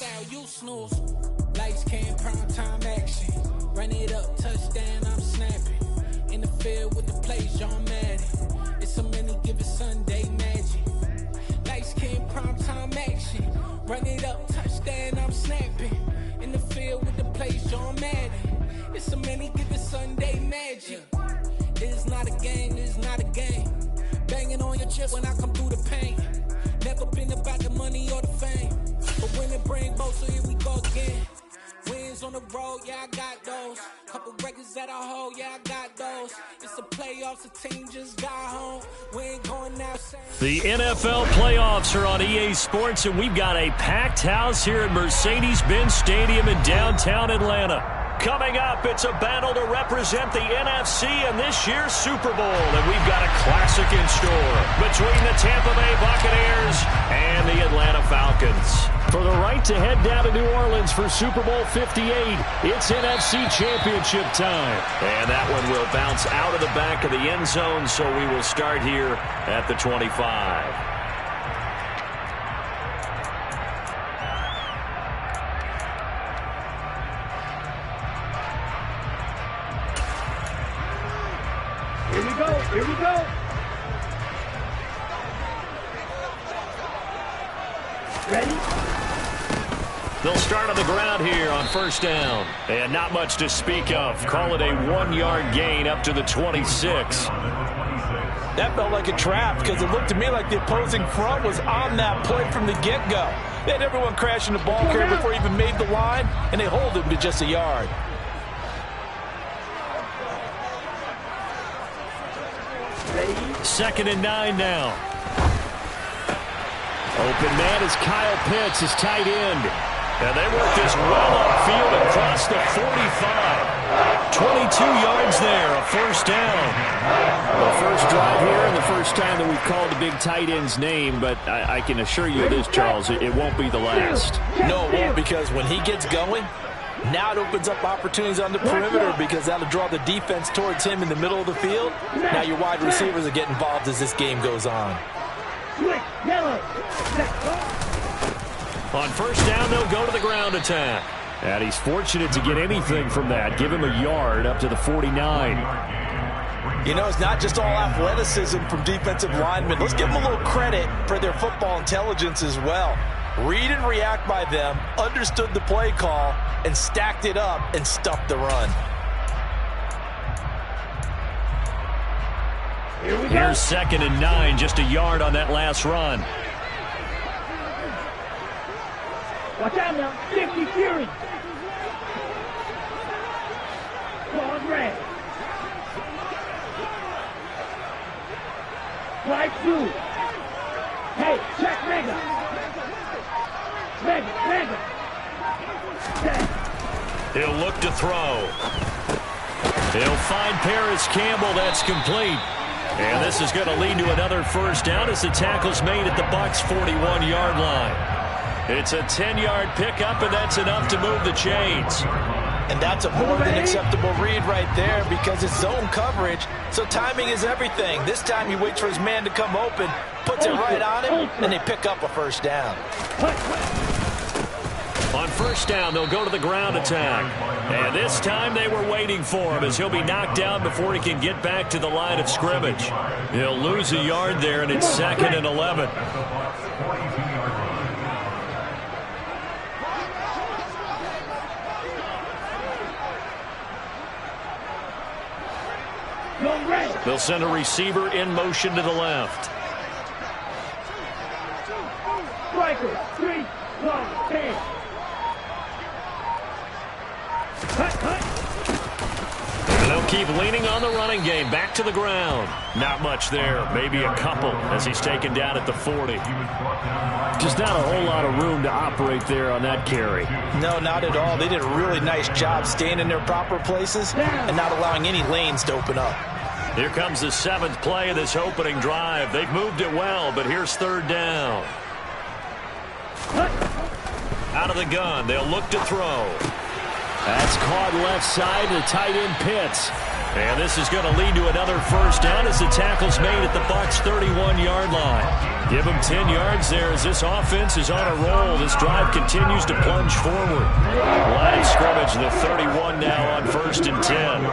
out, you snooze. Lights came, prime time action. Run it up, touchdown, I'm snapping. In the field with the plays, John Madden. It's so many, give it Sunday magic. Lights came, prime time action. Run it up, touchdown, I'm snapping. In the field with the plays, John Madden. It's so many, give it Sunday magic. It's not a game, it's not a game. Banging on your chip when I come through the pain. Never been about the money or the fame. But when it bring both, so here we go again. Wins on the road, yeah, I got those. Couple records that I hold, yeah, I got those. It's the playoffs, the team just got home. We ain't going outside. The NFL playoffs are on EA Sports, and we've got a packed house here at Mercedes-Benz Stadium in downtown Atlanta. Coming up, it's a battle to represent the NFC in this year's Super Bowl, and we've got a classic in store between the Tampa Bay Buccaneers and the Atlanta Falcons. For the right to head down to New Orleans for Super Bowl 58, it's NFC Championship time. And that one will bounce out of the back of the end zone, so we will start here at the 25. Here we go, here we go. Ready? They'll start on the ground here on first down. And not much to speak of. Call it a 1-yard gain up to the 26. That felt like a trap because it looked to me like the opposing front was on that play from the get-go. They had everyone crashing the ball carrier before he even made the line, and they hold him to just a yard. Second and 9 now. Open man is Kyle Pitts, his tight end. And they work this well upfield across the 45. 22 yards there, a first down. The first drive here and the first time that we've called the big tight end's name, but I can assure you this, Charles, it won't be the last. No, it won't, because when he gets going, now it opens up opportunities on the perimeter because that'll draw the defense towards him in the middle of the field. Now your wide receivers are getting involved as this game goes on. On first down, they'll go to the ground attack. And he's fortunate to get anything from that. Give him a yard up to the 49. You know, it's not just all athleticism from defensive linemen. Let's give them a little credit for their football intelligence as well. Read and react by them, understood the play call, and stacked it up and stuffed the run. Here's second and 9, just a yard on that last run. Watch out now, 50 Fury. Ball red. Right through. Hey, check Mega. Mega. He'll look to throw. He'll find Paris Campbell. That's complete. And this is going to lead to another first down as the tackle's made at the Bucs' 41-yard line. It's a 10-yard pickup, and that's enough to move the chains. And that's a more than acceptable read right there because it's zone coverage, so timing is everything. This time he waits for his man to come open, puts it right on him, and they pick up a first down. On first down, they'll go to the ground attack. And this time they were waiting for him as he'll be knocked down before he can get back to the line of scrimmage. He'll lose a yard there, and it's second and 11. They'll send a receiver in motion to the left. Striker, 3, 1, 10. And they'll keep leaning on the running game. Back to the ground. Not much there. Maybe a couple as he's taken down at the 40. Just not a whole lot of room to operate there on that carry. No, not at all. They did a really nice job staying in their proper places and not allowing any lanes to open up. Here comes the 7th play of this opening drive. They've moved it well, but here's third down. Out of the gun, they'll look to throw. That's caught left side to tight end Pitts. And this is going to lead to another first down as the tackle's made at the Bucs' 31-yard line. Give him 10 yards there as this offense is on a roll. This drive continues to plunge forward. Line of scrimmage, the 31 now on 1st and 10.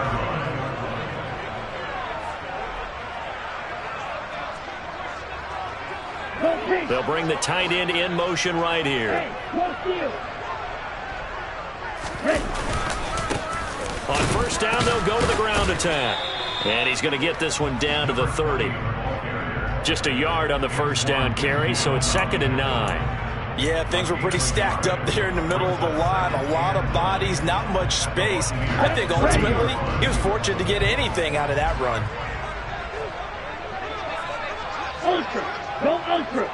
They'll bring the tight end in motion right here. On 1st down, they'll go to the ground attack. And he's going to get this one down to the 30. Just a yard on the 1st down carry, so it's 2nd and 9. Yeah, things were pretty stacked up there in the middle of the line. A lot of bodies, not much space. I think ultimately he was fortunate to get anything out of that run. Ultra. Go ultra.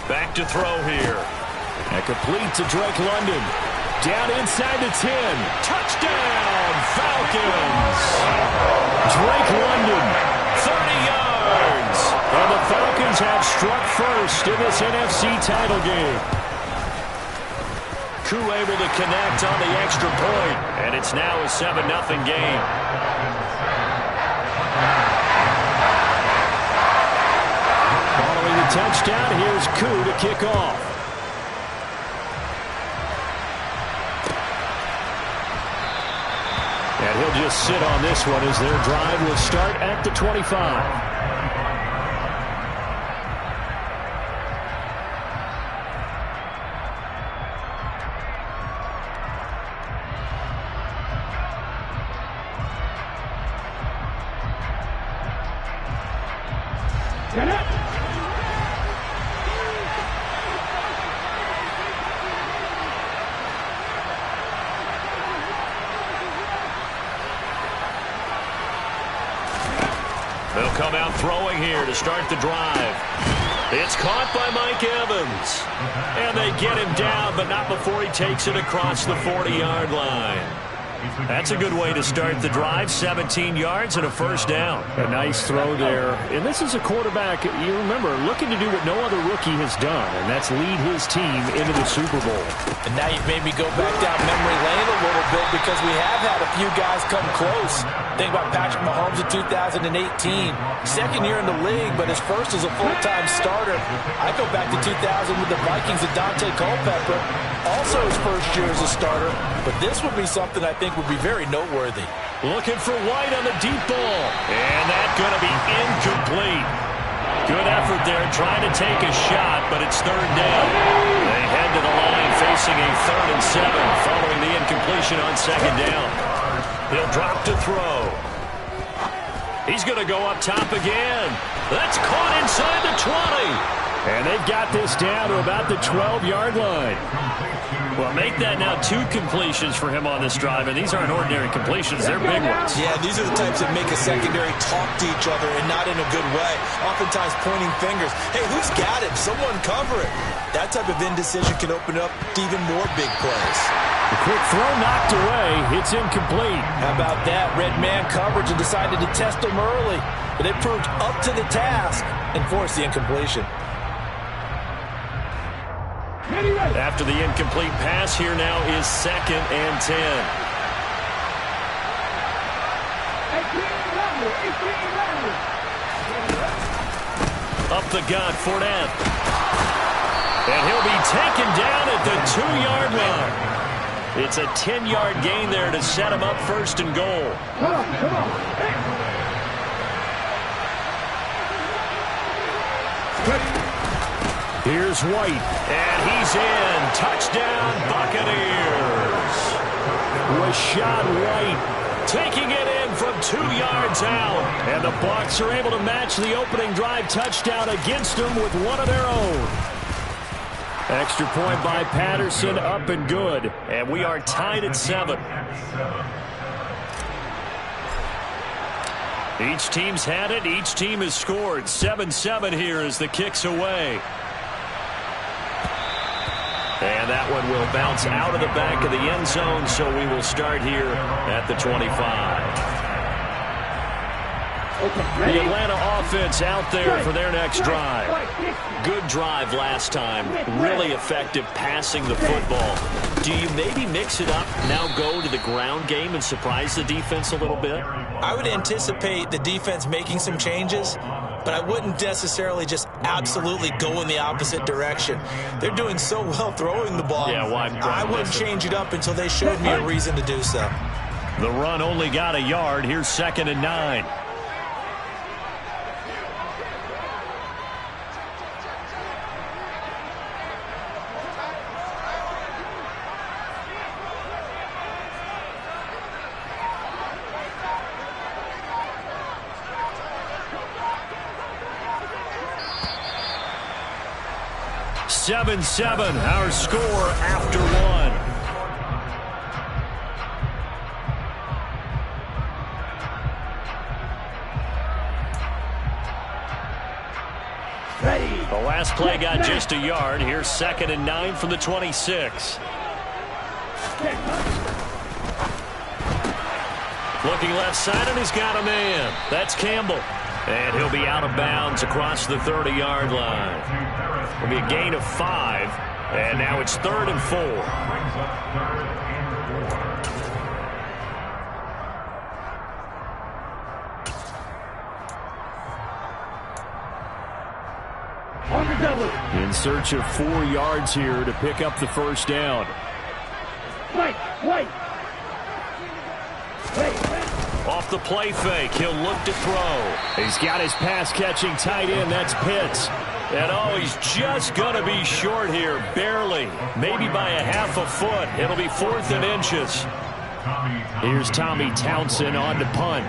Back to throw here. And complete to Drake London. Down inside the 10. Touchdown, Falcons. Drake London, 30 yards. And the Falcons have struck first in this NFC title game. Koo able to connect on the extra point. And it's now a 7-0 game. Following the touchdown, here's Koo to kick off. And he'll just sit on this one as their drive will start at the 25. Get up. They'll come out throwing here to start the drive. It's caught by Mike Evans. And they get him down, but not before he takes it across the 40-yard line. That's a good way to start the drive. 17 yards and a 1st down. A nice throw there. And this is a quarterback, you remember, looking to do what no other rookie has done, and that's lead his team into the Super Bowl. And now you've made me go back down memory lane a little bit because we have had a few guys come close. Think about Patrick Mahomes in 2018. Second year in the league, but his first as a full-time starter. I go back to 2000 with the Vikings and Dante Culpepper. Also his first year as a starter. But this would be something I think would be very noteworthy. Looking for White on the deep ball. And that's going to be incomplete. Good effort there trying to take a shot, but it's 3rd down. They head to the line facing a 3rd and 7 following the incompletion on 2nd down. He'll drop to throw. He's going to go up top again. That's caught inside the 20. And they've got this down to about the 12-yard line. Well, make that now 2 completions for him on this drive, and these aren't ordinary completions. They're big ones. Yeah, these are the types that make a secondary talk to each other and not in a good way. Oftentimes pointing fingers. Hey, who's got him? Someone cover it. That type of indecision can open up to even more big plays. The quick throw knocked away. It's incomplete. How about that? Red man coverage and decided to test him early. But it proved up to the task and forced the incompletion. After the incomplete pass, here now is 2nd and 10. Up the gut, Fournette. And he'll be taken down at the 2-yard line. It's a 10-yard gain there to set him up 1st and goal. Come on. Here's White, and he's in. Touchdown, Buccaneers. Rashad White taking it in from 2 yards out. And the Bucs are able to match the opening drive touchdown against them with one of their own. Extra point by Patterson, up and good. And we are tied at 7. Each team's had it. Each team has scored. 7-7 here as the kick's away. And that one will bounce out of the back of the end zone, so we will start here at the 25. The Atlanta offense out there for their next drive. Good drive last time. Really effective passing the football. Do you maybe mix it up, now go to the ground game and surprise the defense a little bit? I would anticipate the defense making some changes. but I wouldn't necessarily just absolutely go in the opposite direction. They're doing so well throwing the ball. Yeah, why I wouldn't change it up until they showed me a reason to do so. The run only got a yard. Here's 2nd and 9. Seven, our score after one. The last play got just a yard. Here's 2nd and 9 from the 26. Looking left side, and he's got a man. That's Campbell. And he'll be out of bounds across the 30-yard line. It'll be a gain of 5. And now it's 3rd and 4. In search of 4 yards here to pick up the first down. Wait. Off the play fake, he'll look to throw. He's got his pass-catching tight end. That's Pitts. And, oh, he's just going to be short here, barely. Maybe by a half a foot. It'll be 4th and inches. Here's Tommy Townsend on to punt.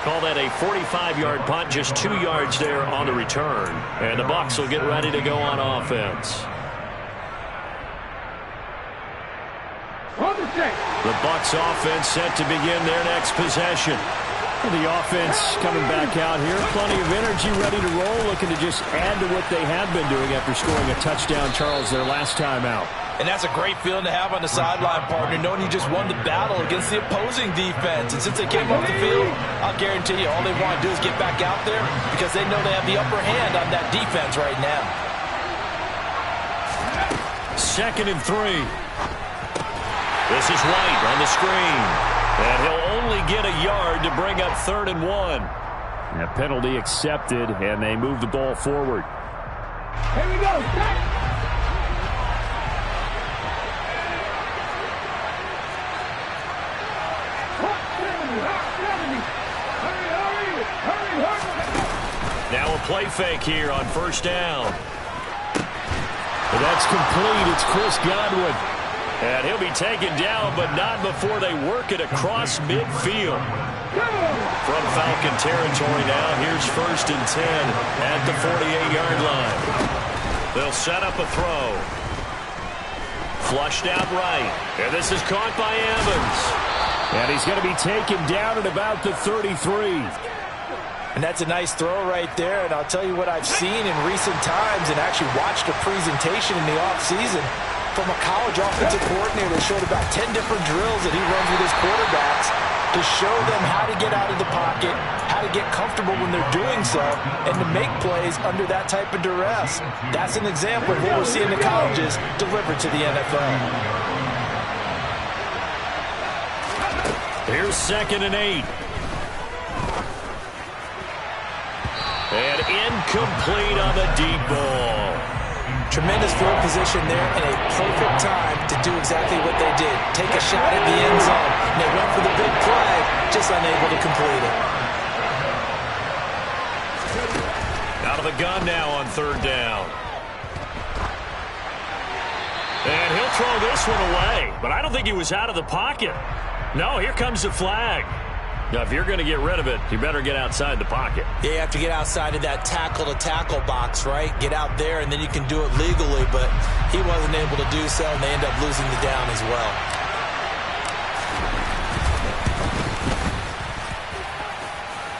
Call that a 45-yard punt, just 2 yards there on the return. And the Bucs will get ready to go on offense. The Bucs offense set to begin their next possession. The offense coming back out here. Plenty of energy, ready to roll, looking to just add to what they have been doing after scoring a touchdown, Charles, their last time out. And that's a great feeling to have on the sideline, partner, knowing you just won the battle against the opposing defense. And since they came off the field, I'll guarantee you all they want to do is get back out there because they know they have the upper hand on that defense right now. 2nd and 3. This is White on the screen. And he'll only get a yard to bring up 3rd and 1. A penalty accepted, and they move the ball forward. Here we go. Set. Now a play fake here on 1st down. But that's complete. It's Chris Godwin. And he'll be taken down, but not before they work it across midfield. From Falcon territory now, here's 1st and 10 at the 48-yard line. They'll set up a throw. Flushed out right. And this is caught by Evans. And he's going to be taken down at about the 33. And that's a nice throw right there. And I'll tell you what I've seen in recent times and actually watched a presentation in the offseason from a college offensive coordinator that showed about 10 different drills that he runs with his quarterbacks to show them how to get out of the pocket, how to get comfortable when they're doing so, and to make plays under that type of duress. That's an example of what we're seeing in colleges delivered to the NFL. Here's 2nd and 8. And incomplete on the deep ball. Tremendous field position there and a perfect time to do exactly what they did. Take a shot at the end zone. And they went for the big play, just unable to complete it. Out of the gun now on 3rd down. And he'll throw this one away. But I don't think he was out of the pocket. No, here comes the flag. Now, if you're going to get rid of it, you better get outside the pocket. Yeah, you have to get outside of that tackle-to-tackle box, right? Get out there, and then you can do it legally, but he wasn't able to do so, and they end up losing the down as well.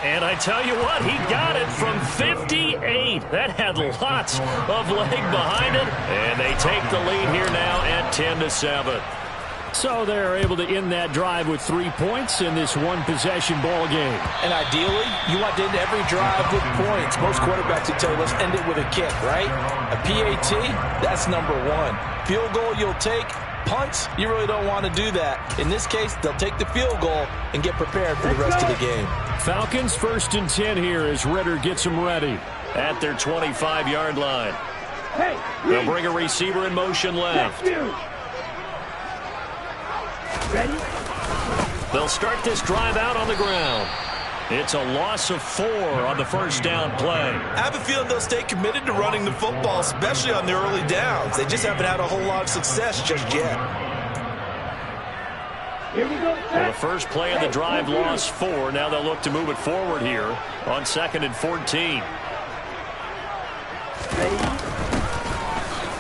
And I tell you what, he got it from 58. That had lots of leg behind it, and they take the lead here now at 10-7. So they're able to end that drive with 3 points in this one-possession ball game. And ideally, you want to end every drive with points. Most quarterbacks would tell you, let's end it with a kick, right? A PAT, that's number one. Field goal you'll take. Punts, you really don't want to do that. In this case, they'll take the field goal and get prepared for the rest of the game. Falcons 1st and 10 here as Ritter gets them ready at their 25-yard line. They'll bring a receiver in motion left. Ready? They'll start this drive out on the ground. It's a loss of 4 on the first down play. I have a feeling they'll stay committed to running the football, especially on the early downs. They just haven't had a whole lot of success just yet. Here we go. Well, the first play of the drive lost 4. Now they'll look to move it forward here on 2nd and 14.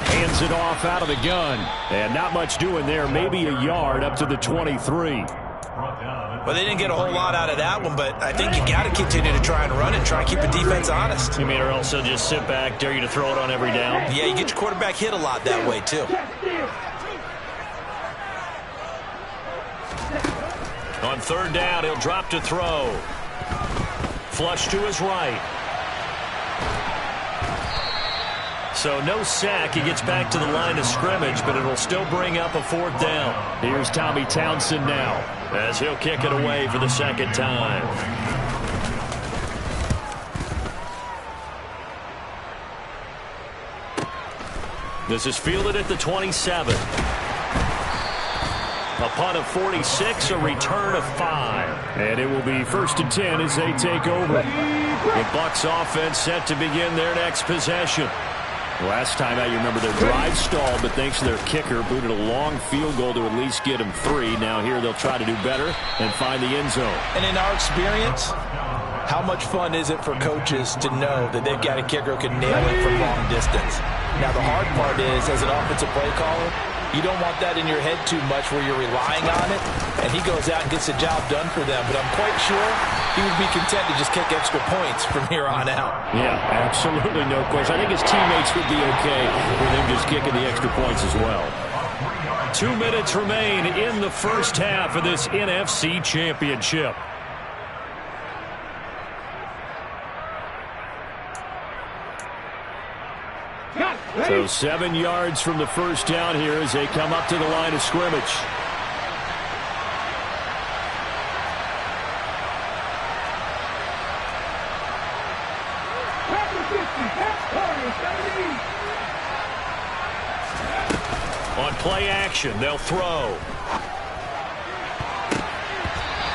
Hands it off out of the gun. And not much doing there. Maybe a yard up to the 23. Well, they didn't get a whole lot out of that one, but I think you got to continue to try and run it, try and keep the defense honest. You mean, or else they'll just sit back, dare you to throw it on every down? Yeah, you get your quarterback hit a lot that way, too. On 3rd down, he'll drop to throw. Flush to his right. So no sack. He gets back to the line of scrimmage, but it'll still bring up a 4th down. Here's Tommy Townsend now, as he'll kick it away for the 2nd time. This is fielded at the 27. A punt of 46, a return of 5. And it will be 1st and 10 as they take over. The Bucs offense set to begin their next possession. Last time out, you remember their drive stalled, but thanks to their kicker, booted a long field goal to at least get them 3. Now here they'll try to do better and find the end zone. And in our experience, how much fun is it for coaches to know that they've got a kicker who can nail it from long distance? Now the hard part is, as an offensive play caller, you don't want that in your head too much where you're relying on it, and he goes out and gets the job done for them. But I'm quite sure he would be content to just kick extra points from here on out. Yeah, absolutely no question. I think his teammates would be okay with him just kicking the extra points as well. 2 minutes remain in the first half of this NFC Championship. So 7 yards from the first down here as they come up to the line of scrimmage. On play action, they'll throw.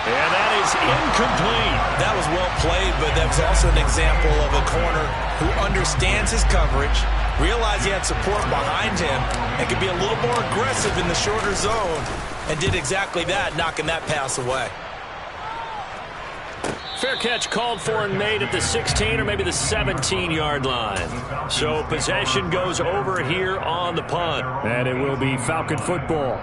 And that is incomplete. That was well played, but that was also an example of a corner who understands his coverage, realized he had support behind him, and could be a little more aggressive in the shorter zone, and did exactly that, knocking that pass away. Fair catch called for and made at the 16 or maybe the 17-yard line. So possession goes over here on the punt. And it will be Falcon football.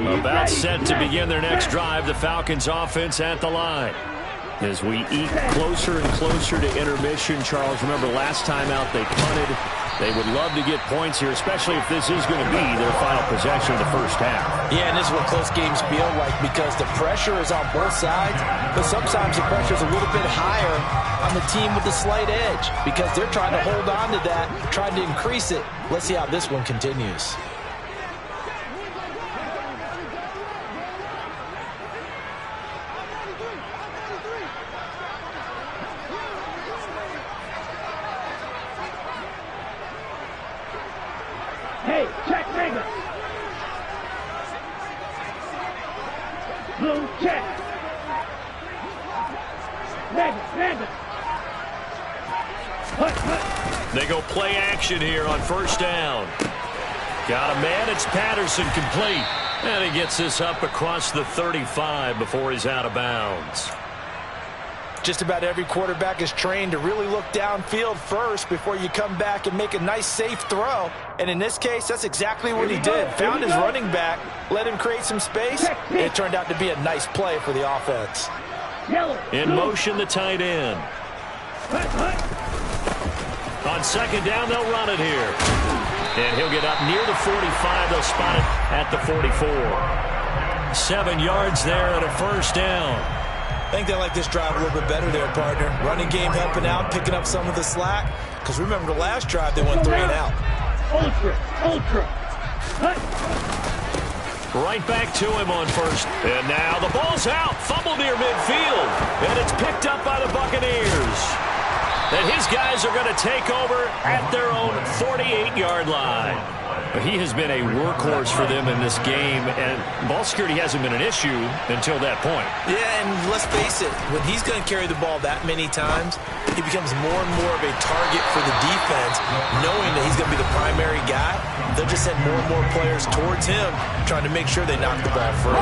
About set to begin their next drive, the Falcons offense at the line. As we eat closer and closer to intermission, Charles, remember last time out they punted. They would love to get points here, especially if this is going to be their final possession of the first half. Yeah, and this is what close games feel like because the pressure is on both sides, but sometimes the pressure is a little bit higher on the team with the slight edge because they're trying to hold on to that, trying to increase it. Let's see how this one continues. Hey, check, nigga. Blue check. Nigga. Hut. They go play action here on first down. Got a man. It's Patterson complete. And he gets this up across the 35 before he's out of bounds. Just about every quarterback is trained to really look downfield first before you come back and make a nice, safe throw. And in this case, that's exactly what he did. Found his running back, let him create some space, and it turned out to be a nice play for the offense. In motion, the tight end. On second down, they'll run it here. And he'll get up near the 45. They'll spot it at the 44. 7 yards there and a first down. I think they like this drive a little bit better there, partner. Running game helping out, picking up some of the slack. Because remember the last drive, they went 3 and out. Ultra. Right back to him on first. And now the ball's out. Fumble near midfield. And it's picked up by the Buccaneers. And his guys are going to take over at their own 48-yard line. He has been a workhorse for them in this game, and ball security hasn't been an issue until that point. Yeah, and let's face it, when he's going to carry the ball that many times, he becomes more and more of a target for the defense, knowing that he's going to be the primary guy. They'll just send more and more players towards him, trying to make sure they knock the ball free.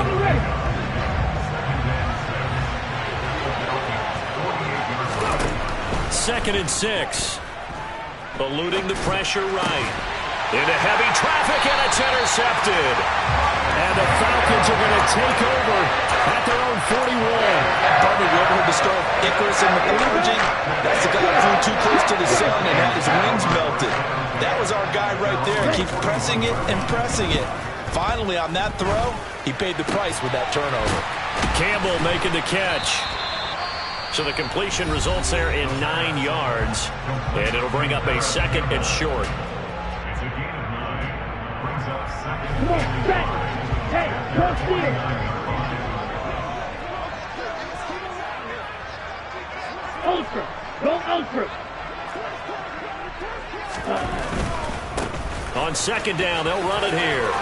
Second and 6. Eluding the pressure right. Into heavy traffic, and it's intercepted. And the Falcons are going to take over at their own 41. Partner, you ever heard the story of Icarus in mythology? That's the guy who flew too close to the sun and had his wings melted. That was our guy right there. Keep pressing it and pressing it. Finally, on that throw, he paid the price with that turnover. Campbell making the catch. So the completion results there in 9 yards. And it'll bring up a second and short. Come on, back. Hey, cross here. Ultra. Go ultra. On second down, they'll run it here.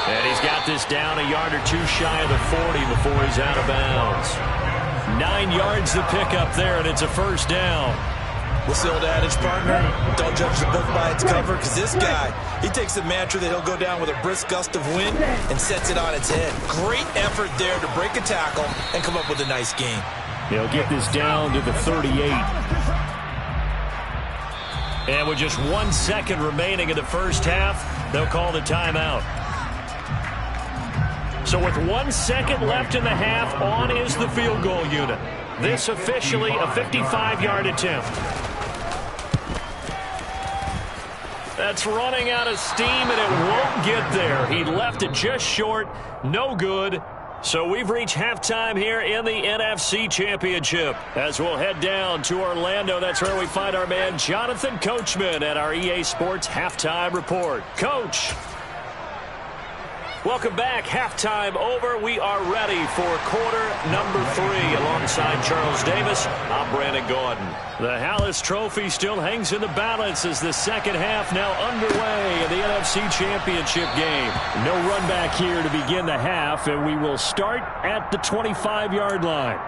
And he's got this down a yard or 2 shy of the 40 before he's out of bounds. 9 yards to pick up there, and it's a first down. What's the old adage, partner? Don't judge the book by its cover, because this guy, he takes the mantra that he'll go down with a brisk gust of wind and sets it on its head. Great effort there to break a tackle and come up with a nice game. He'll get this down to the 38. And with just 1 second remaining in the first half, they'll call the timeout. So with 1 second left in the half, on is the field goal unit. This officially a 55-yard attempt. That's running out of steam, and it won't get there. He left it just short. No good. So we've reached halftime here in the NFC Championship. As we'll head down to Orlando, that's where we find our man Jonathan Coachman at our EA Sports Halftime Report. Coach. Welcome back. Halftime over. We are ready for quarter number 3. Alongside Charles Davis, I'm Brandon Gordon. The Hallis Trophy still hangs in the balance as the second half now underway in the NFC Championship game. No run back here to begin the half, and we will start at the 25-yard line.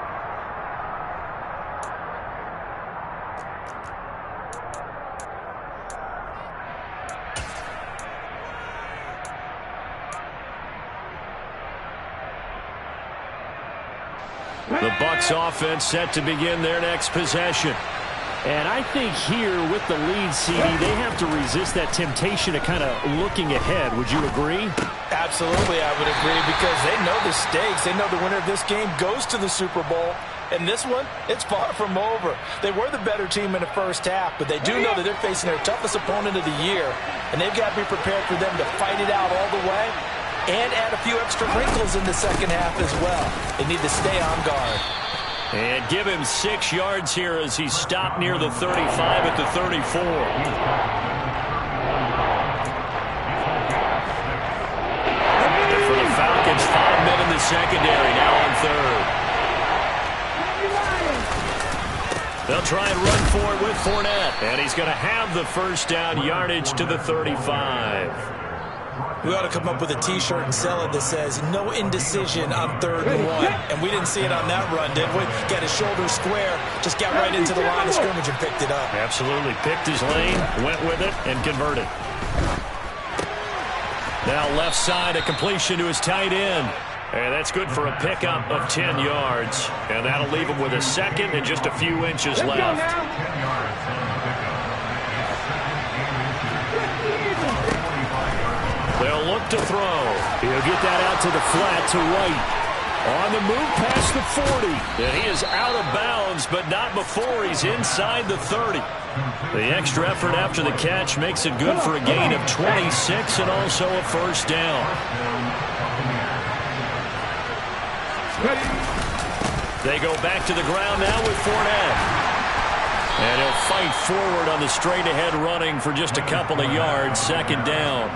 The Bucs offense set to begin their next possession. And I think here with the lead, CD, they have to resist that temptation of kind of looking ahead. Would you agree? Absolutely, I would agree, because they know the stakes. They know the winner of this game goes to the Super Bowl. And this one, it's far from over. They were the better team in the first half, but they do know that they're facing their toughest opponent of the year. And they've got to be prepared for them to fight it out all the way and add a few extra wrinkles in the second half as well. They need to stay on guard. And give him 6 yards here as he stopped near the 35 at the 34. And for the Falcons, 5 men in the secondary, now on third. They'll try and run for it with Fournette. And he's going to have the first down yardage to the 35. We ought to come up with a T-shirt and sell it that says, no indecision on 3rd and 1. And we didn't see it on that run, did we? Got his shoulder square, just got right into the line of scrimmage and picked it up. Absolutely. Picked his lane, went with it, and converted. Now left side, a completion to his tight end. And that's good for a pickup of 10 yards. And that'll leave him with a second and just a few inches left. They'll look to throw. He'll get that out to the flat to White. On the move past the 40. And he is out of bounds, but not before he's inside the 30. The extra effort after the catch makes it good for a gain of 26 and also a first down. They go back to the ground now with Fournette. And he'll fight forward on the straight-ahead running for just a couple of yards. Second down.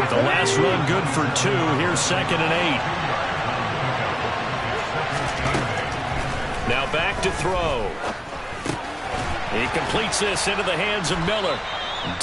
The last run good for 2. Here's 2nd and 8. Now back to throw. He completes this into the hands of Miller.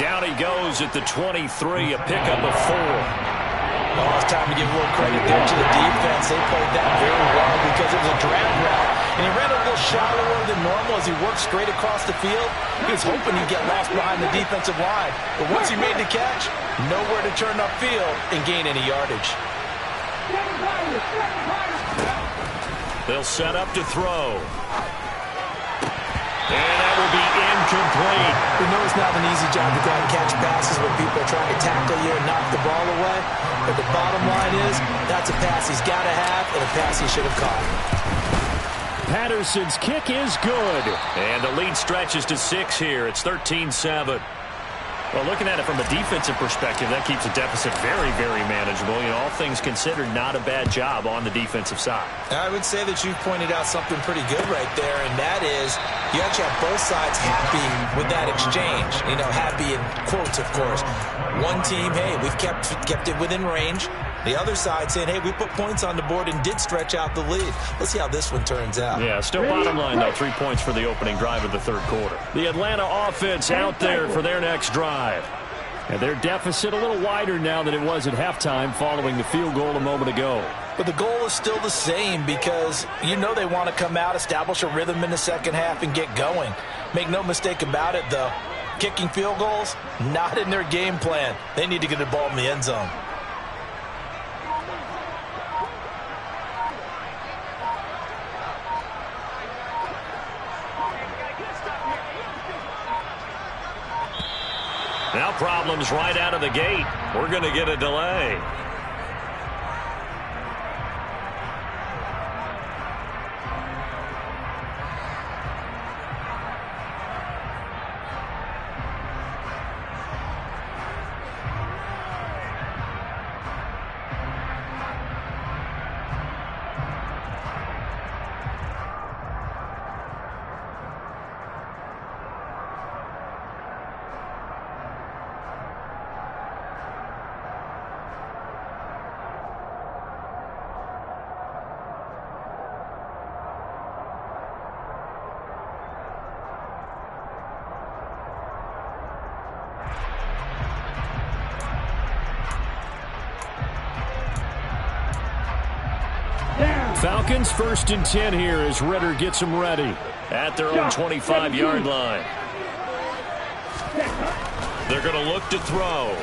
Down he goes at the 23, a pickup of 4. Oh, it's time to give a little credit there to the defense. They played that very well because it was a drag route. And he ran a little shallower than normal as he worked straight across the field. He was hoping he'd get lost behind the defensive line. But once he made the catch, nowhere to turn upfield and gain any yardage. They'll set up to throw. And that will be incomplete. We know it's not an easy job to go and catch passes when people are trying to tackle you and knock the ball away. But the bottom line is, that's a pass he's got to have and a pass he should have caught. Patterson's kick is good. And the lead stretches to 6 here. It's 13-7. Well, looking at it from a defensive perspective, that keeps the deficit very, very manageable. You know, all things considered, not a bad job on the defensive side. I would say that you've pointed out something pretty good right there, and that is you actually have both sides happy with that exchange. You know, happy in quotes, of course. One team, hey, we've kept it within range. The other side saying, hey, we put points on the board and did stretch out the lead. Let's see how this one turns out. Yeah, still bottom line, though. 3 points for the opening drive of the third quarter. The Atlanta offense out there for their next drive. And their deficit a little wider now than it was at halftime following the field goal a moment ago. But the goal is still the same because you know they want to come out, establish a rhythm in the second half, and get going. Make no mistake about it, though. Kicking field goals, not in their game plan. They need to get the ball in the end zone. Now problems right out of the gate. We're going to get a delay. Falcons 1st and 10 here as Ritter gets them ready at their own 25-yard line. They're going to look to throw.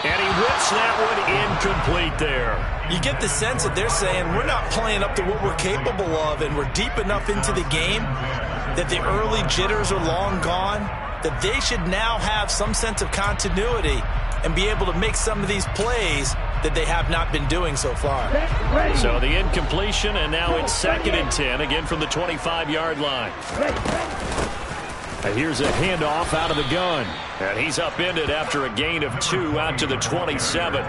And he whips that one incomplete there. You get the sense that they're saying we're not playing up to what we're capable of, and we're deep enough into the game that the early jitters are long gone, that they should now have some sense of continuity and be able to make some of these plays that they have not been doing so far. So the incompletion, and now it's 2nd and 10, again from the 25-yard line. And here's a handoff out of the gun. And he's upended after a gain of 2 out to the 27.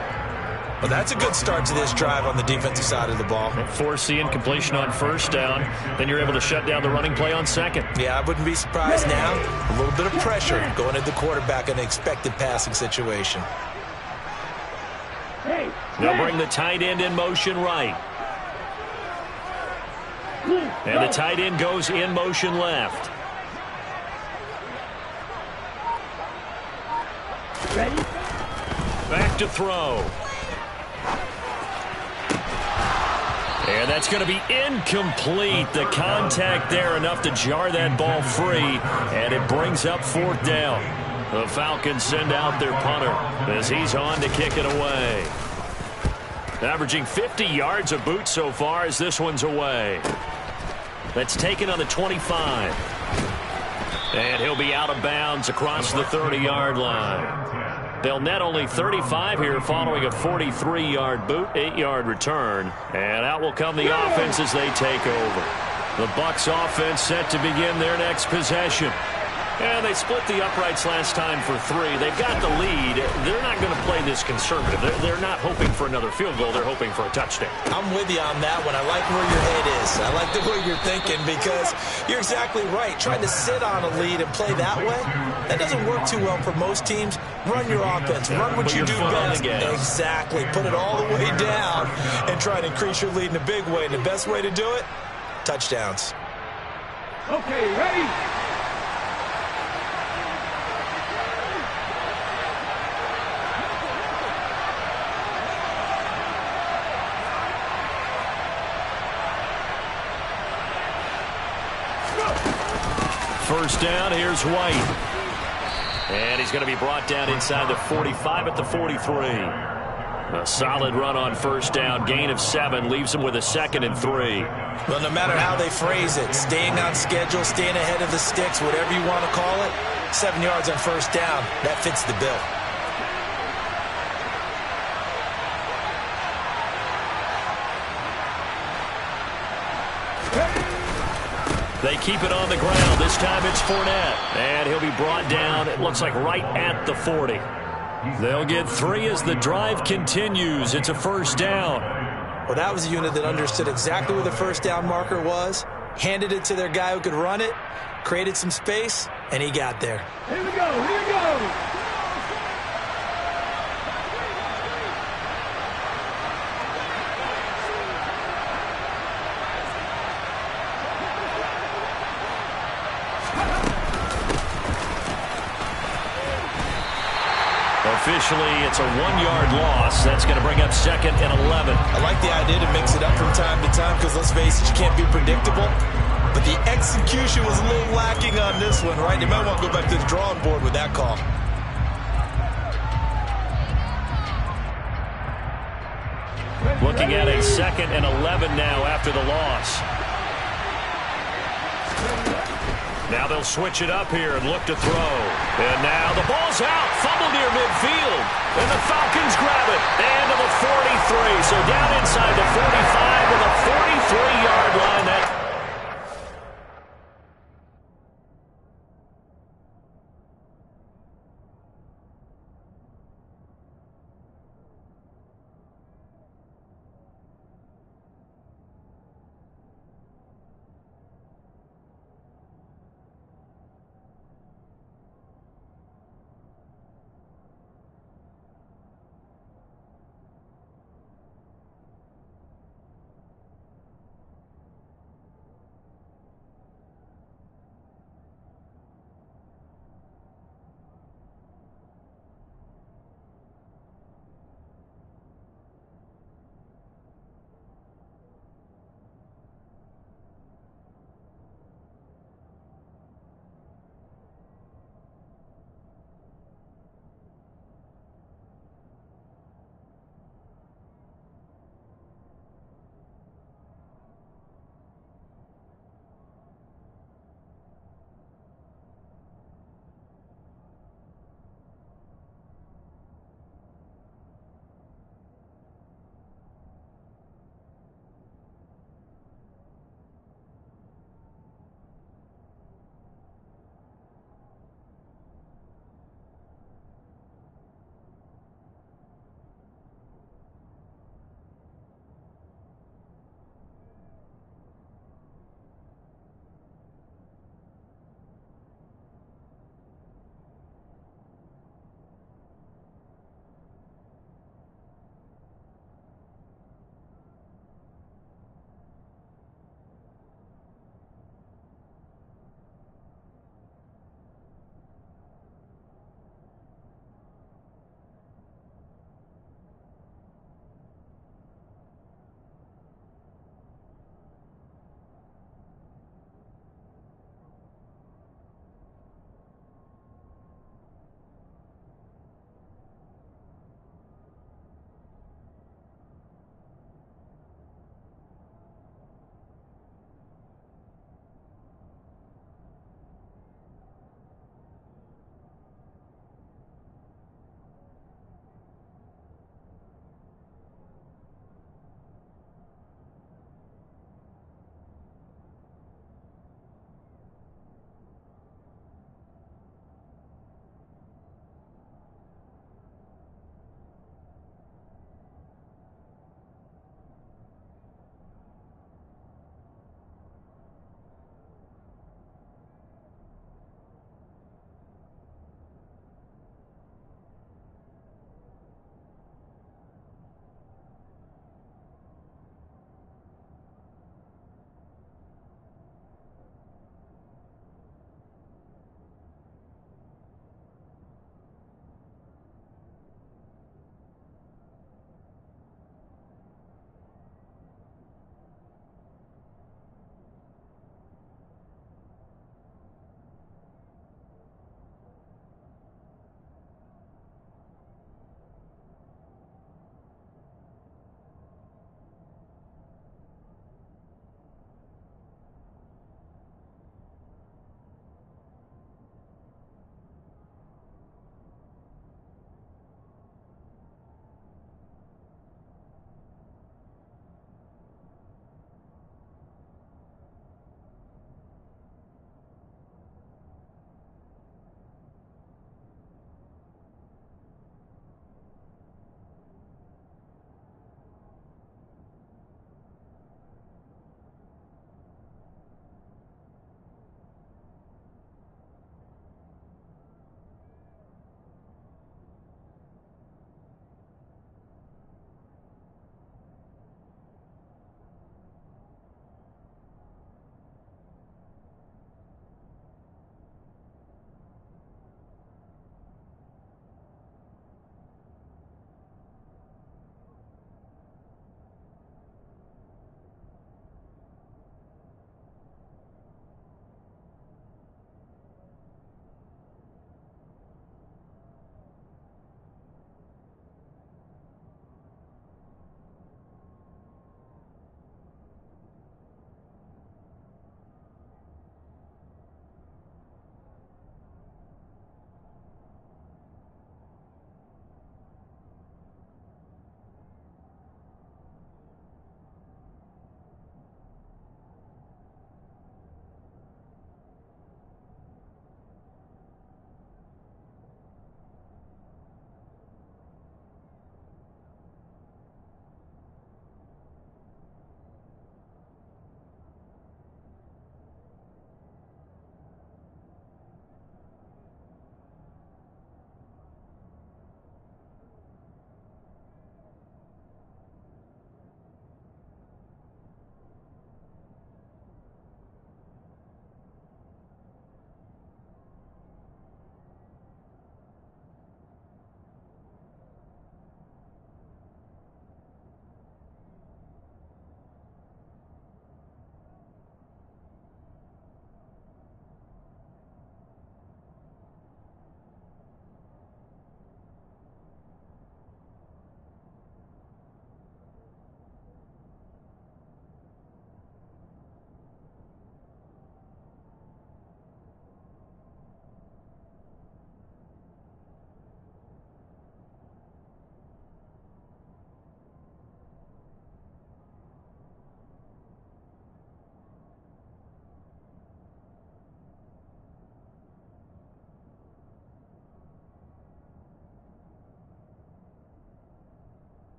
Well, that's a good start to this drive on the defensive side of the ball. Force the incompletion on 1st down. Then you're able to shut down the running play on 2nd. Yeah, I wouldn't be surprised now. A little bit of pressure going at the quarterback in an expected passing situation. They'll bring the tight end in motion right. And the tight end goes in motion left. Back to throw. And that's going to be incomplete. The contact there enough to jar that ball free. And it brings up 4th down. The Falcons send out their punter as he's on to kick it away. Averaging 50 yards a boot so far as this one's away. That's taken on the 25. And he'll be out of bounds across the 30-yard line. They'll net only 35 here following a 43-yard boot, 8-yard return. And out will come the offense as they take over. The Bucs offense set to begin their next possession. And they split the uprights last time for 3. They've got the lead. They're not going to play this conservative. They're not hoping for another field goal. They're hoping for a touchdown. I'm with you on that one. I like where your head is. I like the way you're thinking because you're exactly right. Trying to sit on a lead and play that way, that doesn't work too well for most teams. Run your offense. Run what you do best. Exactly. Put it all the way down and try to increase your lead in a big way. And the best way to do it, touchdowns. Okay, ready? First down, here's White. And he's going to be brought down inside the 45 at the 43. A solid run on first down. Gain of 7 leaves him with a 2nd and 3. Well, no matter how they phrase it, staying on schedule, staying ahead of the sticks, whatever you want to call it, 7 yards on first down, that fits the bill. They keep it on the ground. This time it's Fournette. And he'll be brought down, it looks like right at the 40. They'll get 3 as the drive continues. It's a first down. Well, that was a unit that understood exactly where the first down marker was, handed it to their guy who could run it, created some space, and he got there. Here we go, here we go. Officially, it's a 1-yard loss. That's going to bring up 2nd and 11. I like the idea to mix it up from time to time because, let's face it, you can't be predictable. But the execution was a little lacking on this one, right? You might want to go back to the drawing board with that call. Looking at a 2nd and 11 now after the loss. Now they'll switch it up here and look to throw. And now the ball's out. Fumble near midfield. And the Falcons grab it. And to the 43. So down inside the 45 to the 43-yard line. That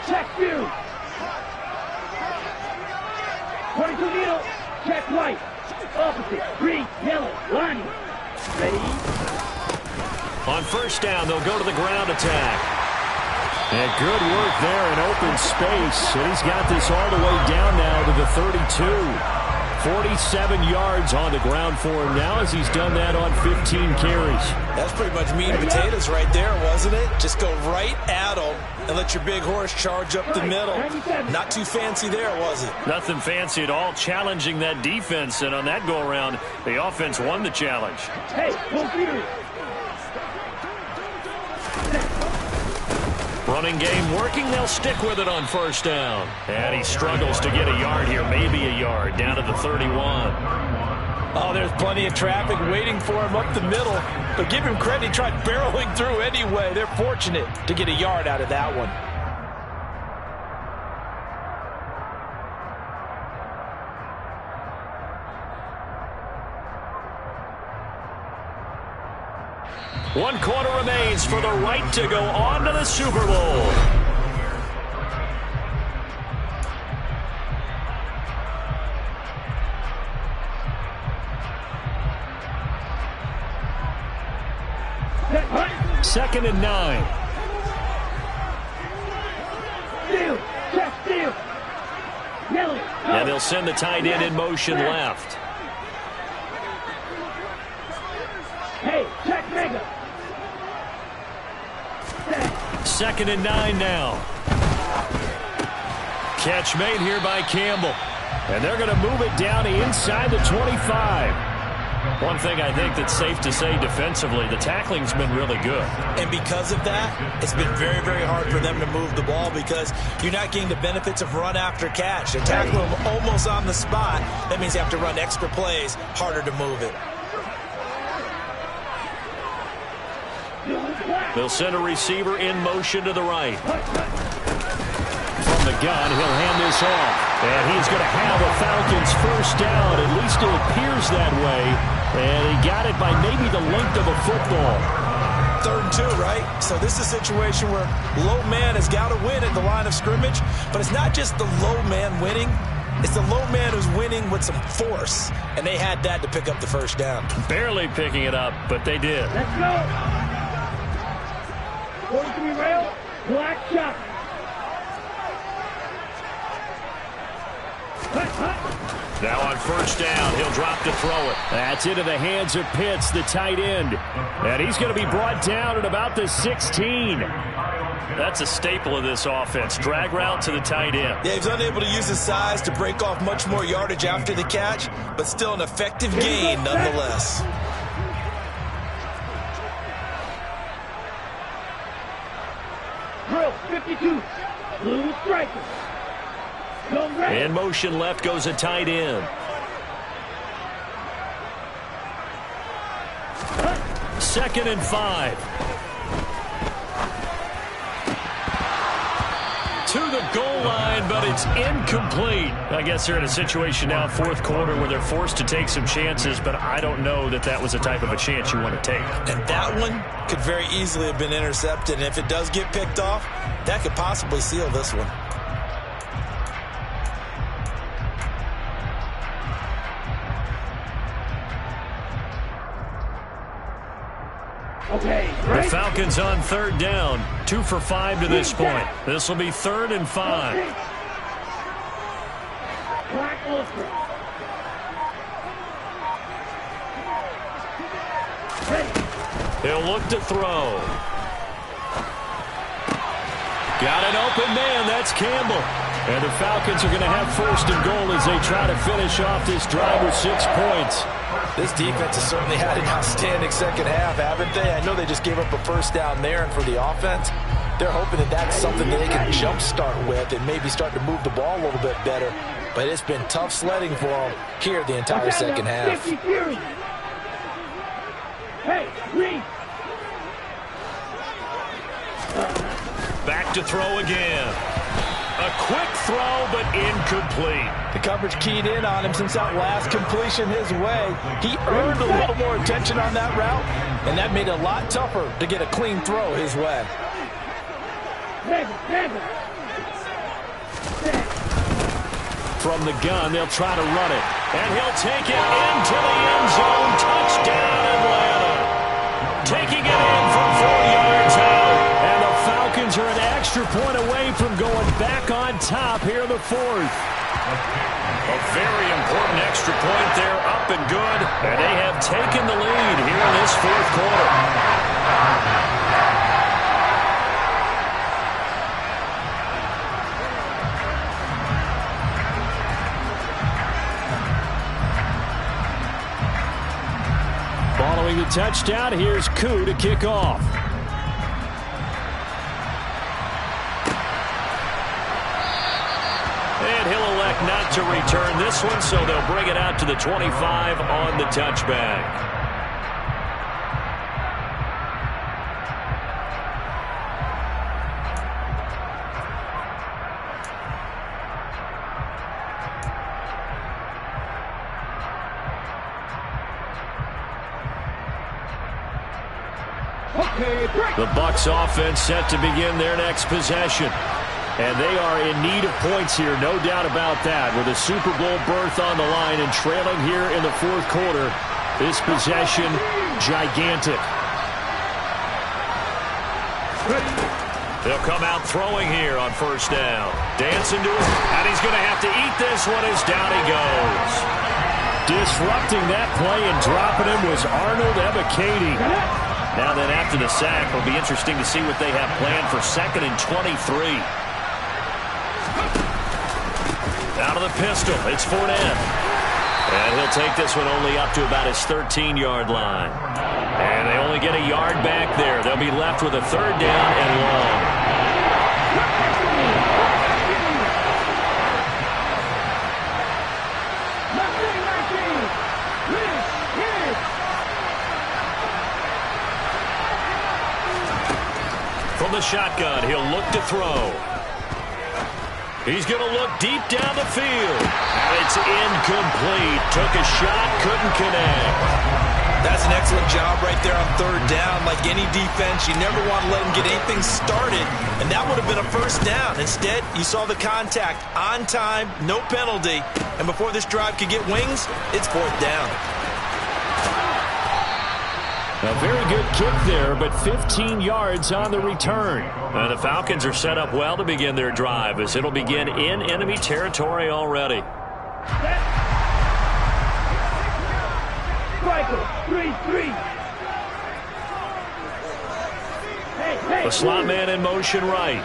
check you. 22 needle, check white. Opposite, green, yellow, line. Ready? On first down, they'll go to the ground attack. And good work there in open space. And he's got this all the way down now to the 32. 47 yards on the ground for him now as he's done that on 15 carries. That's pretty much meat and potatoes right there, wasn't it? Just go right at them and let your big horse charge up the middle. Not too fancy there, was it? Nothing fancy at all, challenging that defense. And on that go-around, the offense won the challenge. Hey, go through. Running game working. They'll stick with it on first down. And he struggles to get a yard here, maybe a yard, down to the 31. Oh, there's plenty of traffic waiting for him up the middle. But give him credit, he tried barreling through anyway. They're fortunate to get a yard out of that one. One quarter remains for the right to go on to the Super Bowl. Second and 9. Steal, check steal. Yellow. And they'll send the tight end in motion left. Hey, check mega. Second and 9 now. Catch made here by Campbell. And they're going to move it down inside the 25. One thing I think that's safe to say defensively, the tackling's been really good. And because of that, it's been very, very hard for them to move the ball because you're not getting the benefits of run after catch. They tackle them almost on the spot. That means you have to run extra plays, harder to move it. They'll send a receiver in motion to the right. From the gun, he'll hand this off. And he's going to have a Falcons first down. At least it appears that way. And he got it by maybe the length of a football. 3rd and 2, right? So this is a situation where low man has got to win at the line of scrimmage. But it's not just the low man winning. It's the low man who's winning with some force. And they had that to pick up the first down. Barely picking it up, but they did. Let's go. 43 rail, black shot. Now on first down, he'll drop to throw it. That's into the hands of Pitts, the tight end. And he's going to be brought down at about the 16. That's a staple of this offense. Drag route to the tight end. Yeah, he's unable to use his size to break off much more yardage after the catch, but still an effective gain nonetheless. Drill 52, blue striker. In motion left goes a tight end. Second and 5. To the goal line, but it's incomplete. I guess they're in a situation now, 4th quarter, where they're forced to take some chances, but I don't know that that was the type of a chance you want to take. And that one could very easily have been intercepted, and if it does get picked off, that could possibly seal this one. Okay, the Falcons on 3rd down, 2 for 5 to this point. This will be 3rd and 5. He'll look to throw. Got an open man. That's Campbell. And the Falcons are going to have 1st and goal as they try to finish off this drive with 6 points. This defense has certainly had an outstanding second half, haven't they? I know they just gave up a first down there, and for the offense, they're hoping that that's something that they can jumpstart with and maybe start to move the ball a little bit better. But it's been tough sledding for them here the entire second half. Hey, Reed. Back to throw again. A quick throw, but incomplete. The coverage keyed in on him since that last completion his way. He earned a little more attention on that route, and that made it a lot tougher to get a clean throw his way. from the gun. They'll try to run it. And he'll take it into the end zone. Touchdown, Atlanta. Taking it in from 4 yards out. And the Falcons are an extra point away from going back on top here in the fourth. A very important extra point there, up and good. And they have taken the lead here in this fourth quarter. Following the touchdown, here's Koo to kick off. And he'll elect not to return this one, so they'll bring it out to the 25 on the touchback. The Bucs offense set to begin their next possession. And they are in need of points here, no doubt about that. With a Super Bowl berth on the line and trailing here in the fourth quarter, this possession, gigantic. They'll come out throwing here on first down. Dancing to it, and he's going to have to eat this one as down he goes. Disrupting that play and dropping him was Arnold Ebiketie. Now then, after the sack, it'll be interesting to see what they have planned for 2nd and 23. Out of the pistol, it's Fournette. And he'll take this one only up to about his 13-yard line. And they only get a yard back there. They'll be left with a 3rd down and long. From the shotgun, he'll look to throw. He's going to look deep down the field. And it's incomplete. Took a shot, couldn't connect. That's an excellent job right there on 3rd down. Like any defense, you never want to let them get anything started. And that would have been a 1st down. Instead, you saw the contact on time, no penalty. And before this drive could get wings, it's 4th down. A very good kick there, but 15 yards on the return. And the Falcons are set up well to begin their drive, as it'll begin in enemy territory already. The slot man in motion right.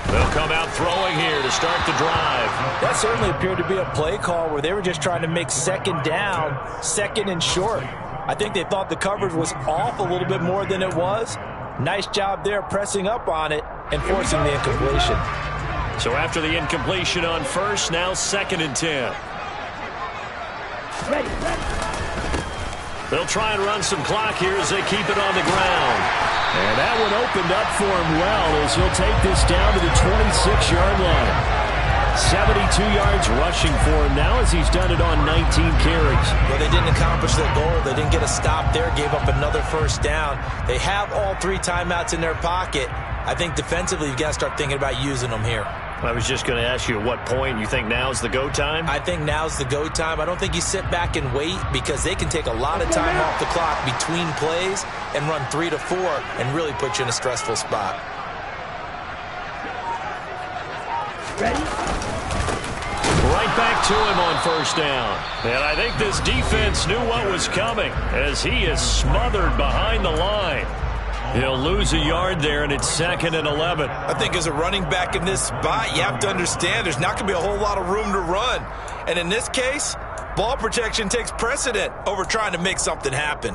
They'll come out throwing here to start the drive. That certainly appeared to be a play call where they were just trying to make 2nd down, 2nd and short. I think they thought the coverage was off a little bit more than it was. Nice job there pressing up on it and forcing the incompletion. So after the incompletion on 1st, now 2nd and 10. They'll try and run some clock here as they keep it on the ground. And that one opened up for him well as he'll take this down to the 26-yard line. 72 yards rushing for him now as he's done it on 19 carries. Well, they didn't accomplish their goal. They didn't get a stop there, gave up another 1st down. They have all 3 timeouts in their pocket. I think defensively you've got to start thinking about using them here. I was just going to ask you at what point you think now's the go time? I think now's the go time. I don't think you sit back and wait because they can take a lot of time off the clock between plays and run 3 to 4 and really put you in a stressful spot. Ready? Right back to him on 1st down. And I think this defense knew what was coming as he is smothered behind the line. He'll lose a yard there, and it's 2nd and 11. I think as a running back in this spot, you have to understand there's not going to be a whole lot of room to run. And in this case, ball protection takes precedent over trying to make something happen.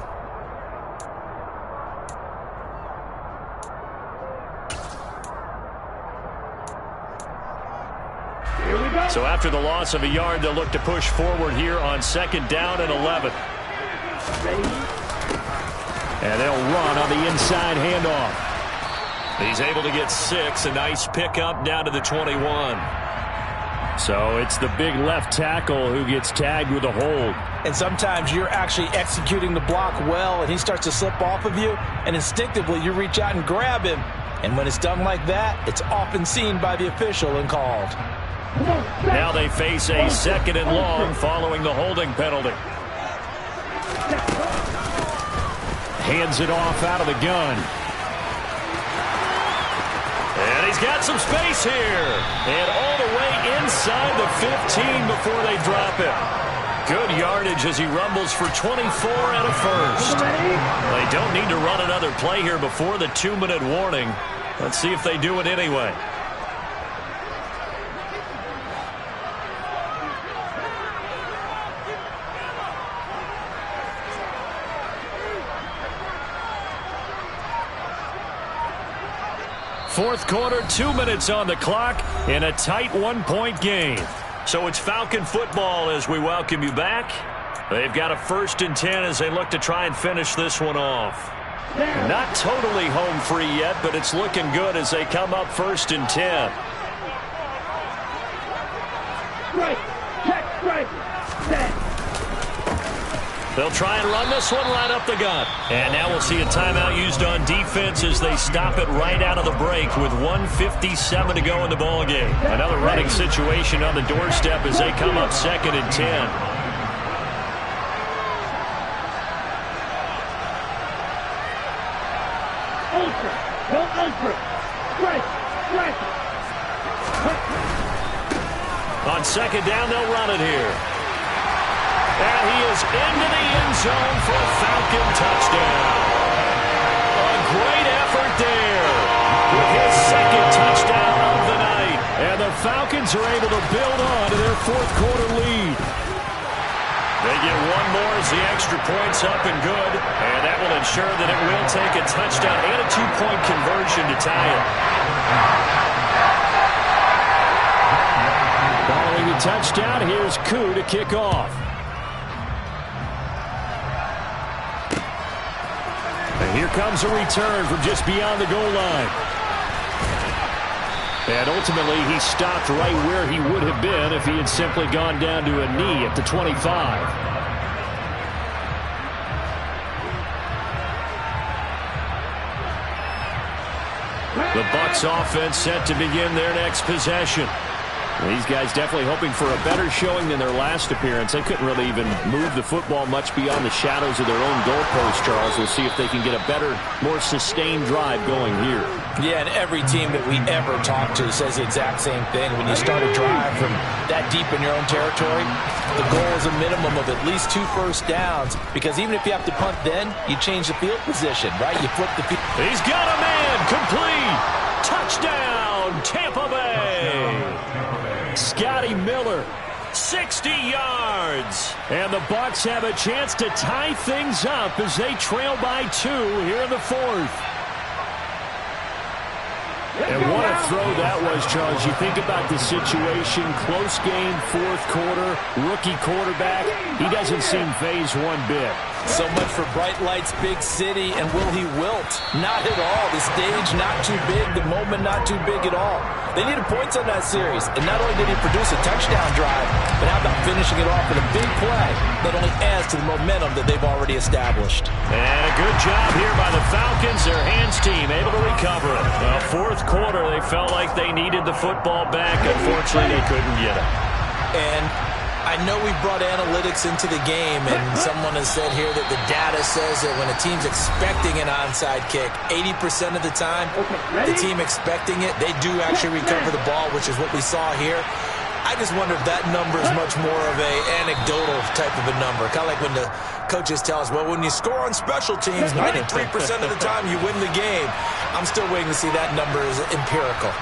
So after the loss of a yard, they'll look to push forward here on 2nd down and 11. And they'll run on the inside handoff. He's able to get 6. A nice pickup down to the 21. So it's the big left tackle who gets tagged with a hold. And sometimes you're actually executing the block well, and he starts to slip off of you, and instinctively you reach out and grab him. And when it's done like that, it's often seen by the official and called. Now they face a 2nd and long following the holding penalty. Hands it off out of the gun. And he's got some space here. And all the way inside the 15 before they drop him. Good yardage as he rumbles for 24 and a first. They don't need to run another play here before the 2-minute warning. Let's see if they do it anyway. Fourth quarter, 2 minutes on the clock in a tight 1-point game. So it's Falcon football as we welcome you back. They've got a 1st and 10 as they look to try and finish this one off. Not totally home free yet, but it's looking good as they come up 1st and 10. Strike, check, strike, set. They'll try and run this one right up the gut. And now we'll see a timeout used on defense as they stop it right out of the break with 1:57 to go in the ballgame. Another running situation on the doorstep as they come up 2nd and 10. Ultra, go ultra. Strike, strike. On 2nd down, they'll run it here. And he is into the end zone for a Falcon touchdown. A great effort there with his 2nd touchdown of the night. And the Falcons are able to build on to their 4th quarter lead. They get one more as the extra point's up and good. And that will ensure that it will take a touchdown and a 2-point conversion to tie it. Following the touchdown, here's Koo to kick off. And here comes a return from just beyond the goal line. And ultimately, he stopped right where he would have been if he had simply gone down to a knee at the 25. The Bucs offense set to begin their next possession. These guys definitely hoping for a better showing than their last appearance. They couldn't really even move the football much beyond the shadows of their own goalpost, Charles. We'll see if they can get a better, more sustained drive going here. Yeah, and every team that we ever talk to says the exact same thing. When you start a drive from that deep in your own territory, the goal is a minimum of at least 2 first downs, because even if you have to punt then, you change the field position, right? You flip the field. He's got a man. Complete. Touchdown, Tampa Bay. Scotty Miller, 60 yards. And the Bucs have a chance to tie things up as they trail by 2 here in the 4th. And what a throw that was, Charles. You think about the situation, close game, 4th quarter, rookie quarterback. He doesn't seem phased one bit. So much for bright lights, big city, and will he wilt? Not at all. The stage not too big, the moment not too big at all. They needed points on that series, and not only did he produce a touchdown drive, but how about finishing it off with a big play that only adds to the momentum that they've already established. And a good job here by the Falcons, their hands team, able to recover it. Well, 4th quarter, they felt like they needed the football back. Unfortunately, they couldn't get it. And I know we brought analytics into the game, and someone has said here that the data says that when a team's expecting an onside kick, 80% of the time, the team expecting it, they do actually recover the ball, which is what we saw here. I just wonder if that number is much more of a anecdotal type of a number. Kind of like when the coaches tell us, well, when you score on special teams, 93% of the time you win the game. I'm still waiting to see that number is empirical.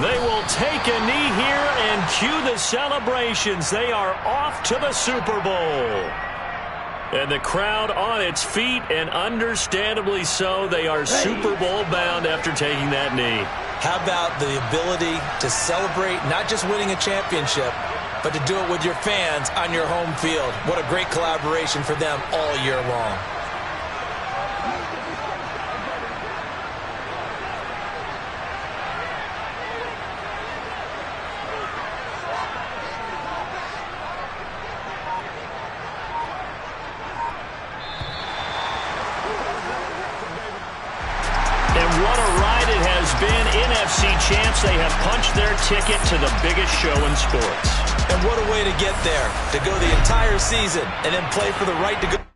They will take a knee here and cue the celebrations. They are off to the Super Bowl. And the crowd on its feet, and understandably so. They are Super Bowl bound after taking that knee. How about the ability to celebrate not just winning a championship, but to do it with your fans on your home field? What a great collaboration for them all year long. ticket to the biggest show in sports. And what a way to get there, to go the entire season and then play for the right to go.